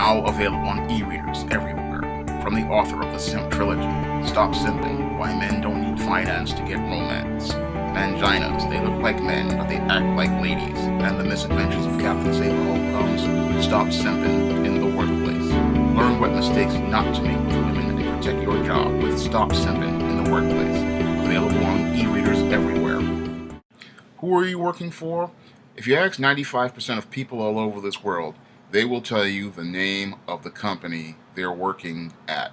now available on e-readers everywhere. From the author of the Simp Trilogy, Stop Simping, Why Men Don't Need Finance to Get Romance, Manginas, They Look Like Men But They Act Like Ladies, and The Misadventures of Captain Sailor Holcomb's Stop Simping in the Workplace. Learn what mistakes not to make with women and protect your job with Stop Simping in the Workplace. Available on e-readers everywhere. Who are you working for? If you ask 95% of people all over this world, they will tell you the name of the company they're working at.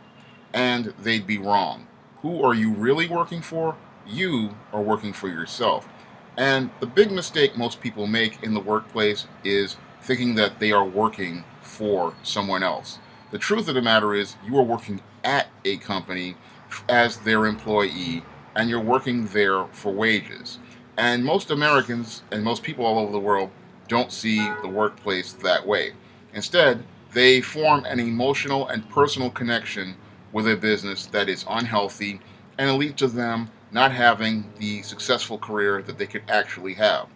And they'd be wrong. Who are you really working for? You are working for yourself. And the big mistake most people make in the workplace is thinking that they are working for someone else. The truth of the matter is you are working at a company as their employee, and you're working there for wages. And most Americans and most people all over the world don't see the workplace that way. Instead, they form an emotional and personal connection with a business that is unhealthy, and it leads to them not having the successful career that they could actually have.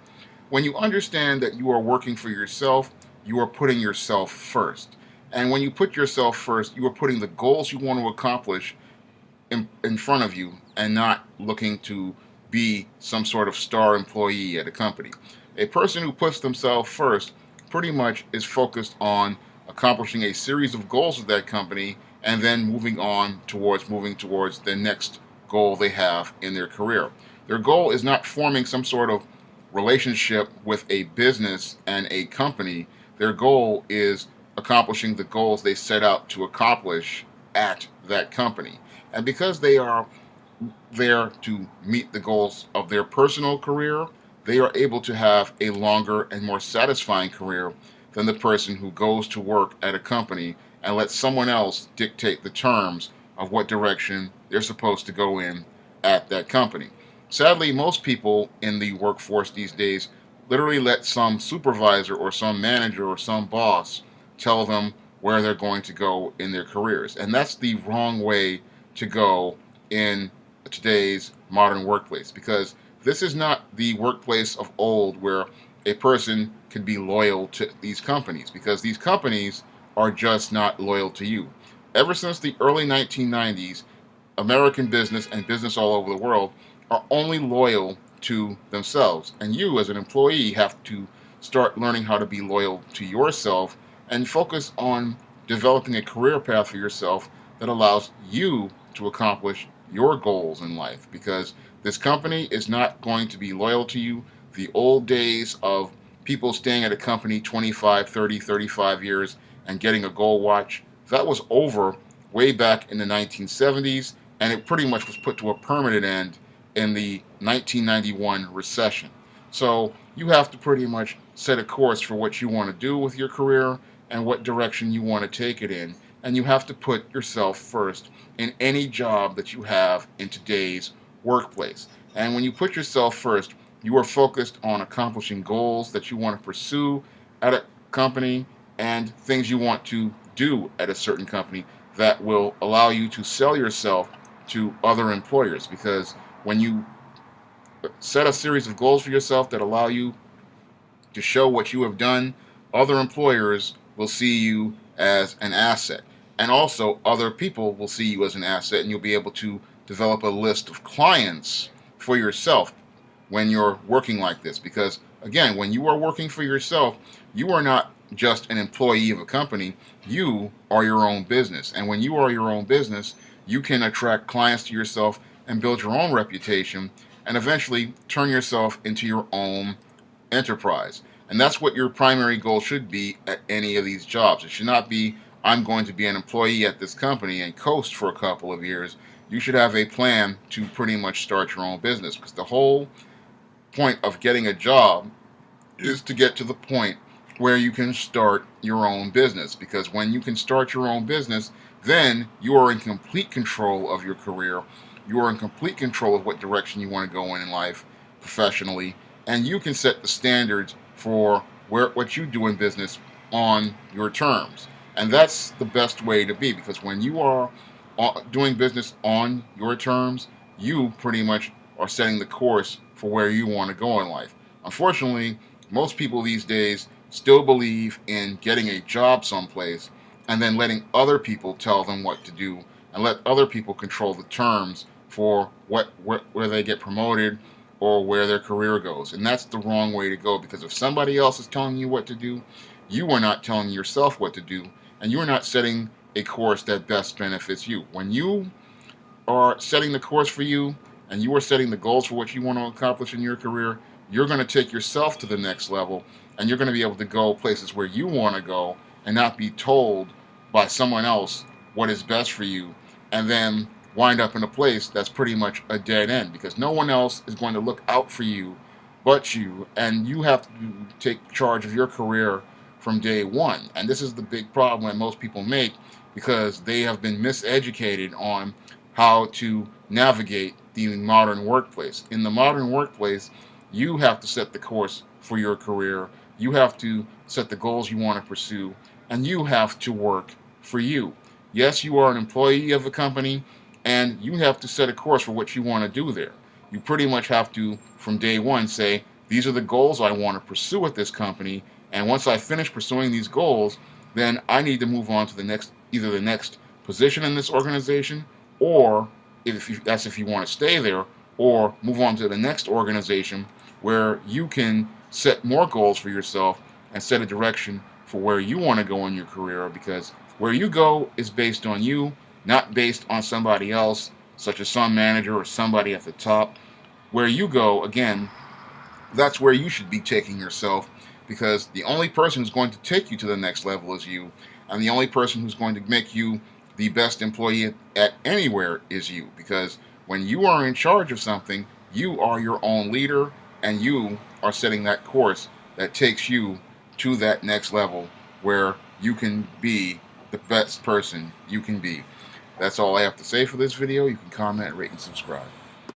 When you understand that you are working for yourself, you are putting yourself first. And when you put yourself first, you are putting the goals you want to accomplish in front of you and not looking to be some sort of star employee at a company. A person who puts themselves first pretty much is focused on accomplishing a series of goals with that company and then moving towards the next goal they have in their career. Their goal is not forming some sort of relationship with a business and a company. Their goal is accomplishing the goals they set out to accomplish at that company. And because they are there to meet the goals of their personal career, they are able to have a longer and more satisfying career than the person who goes to work at a company and lets someone else dictate the terms of what direction they're supposed to go in at that company. Sadly, most people in the workforce these days literally let some supervisor or some manager or some boss tell them where they're going to go in their careers. And that's the wrong way to go in today's modern workplace, because this is not the workplace of old where a person could be loyal to these companies, because these companies are just not loyal to you. Ever since the early 1990s, American business and business all over the world are only loyal to themselves. And you, as an employee, have to start learning how to be loyal to yourself and focus on developing a career path for yourself that allows you to accomplish your goals in life, because this company is not going to be loyal to you. The old days of people staying at a company 25, 30, 35 years and getting a gold watch, that was over way back in the 1970s, and it pretty much was put to a permanent end in the 1991 recession. So you have to pretty much set a course for what you want to do with your career and what direction you want to take it in, and you have to put yourself first in any job that you have in today's workplace. And when you put yourself first, you are focused on accomplishing goals that you want to pursue at a company and things you want to do at a certain company that will allow you to sell yourself to other employers. Because when you set a series of goals for yourself that allow you to show what you have done, other employers will see you as an asset. And also, other people will see you as an asset, and you'll be able to develop a list of clients for yourself when you're working like this. Because, again, when you are working for yourself, you are not just an employee of a company. You are your own business. And when you are your own business, you can attract clients to yourself and build your own reputation and eventually turn yourself into your own enterprise. And that's what your primary goal should be at any of these jobs. It should not be, I'm going to be an employee at this company and coast for a couple of years. You should have a plan to pretty much start your own business, because the whole point of getting a job is to get to the point where you can start your own business. Because when you can start your own business, then you are in complete control of your career. You are in complete control of what direction you want to go in life professionally, and you can set the standards for what you do in business on your terms. And that's the best way to be, because when you are doing business on your terms, you pretty much are setting the course for where you want to go in life. Unfortunately, most people these days still believe in getting a job someplace and then letting other people tell them what to do and let other people control the terms for where they get promoted or where their career goes. And that's the wrong way to go, because if somebody else is telling you what to do, you are not telling yourself what to do, and you are not setting a course that best benefits you. When you are setting the course for you and you are setting the goals for what you want to accomplish in your career, you're going to take yourself to the next level, and you're going to be able to go places where you want to go and not be told by someone else what is best for you, and then wind up in a place that's pretty much a dead end, because no one else is going to look out for you but you, and you have to take charge of your career from day one. And this is the big problem that most people make, because they have been miseducated on how to navigate the modern workplace. In the modern workplace, you have to set the course for your career, you have to set the goals you want to pursue, and you have to work for you. Yes, you are an employee of a company, and you have to set a course for what you want to do there. You pretty much have to, from day one, say, these are the goals I want to pursue at this company, and once I finish pursuing these goals, then I need to move on to the next, either the next position in this organization, or that's if you want to stay there, or move on to the next organization where you can set more goals for yourself and set a direction for where you want to go in your career, because where you go is based on you, not based on somebody else, such as some manager or somebody at the top. Where you go, again, that's where you should be taking yourself, because the only person who's going to take you to the next level is you, and the only person who's going to make you the best employee at anywhere is you, because when you are in charge of something, you are your own leader, and you are setting that course that takes you to that next level where you can be the best person you can be. That's all I have to say for this video. You can comment, rate, and subscribe.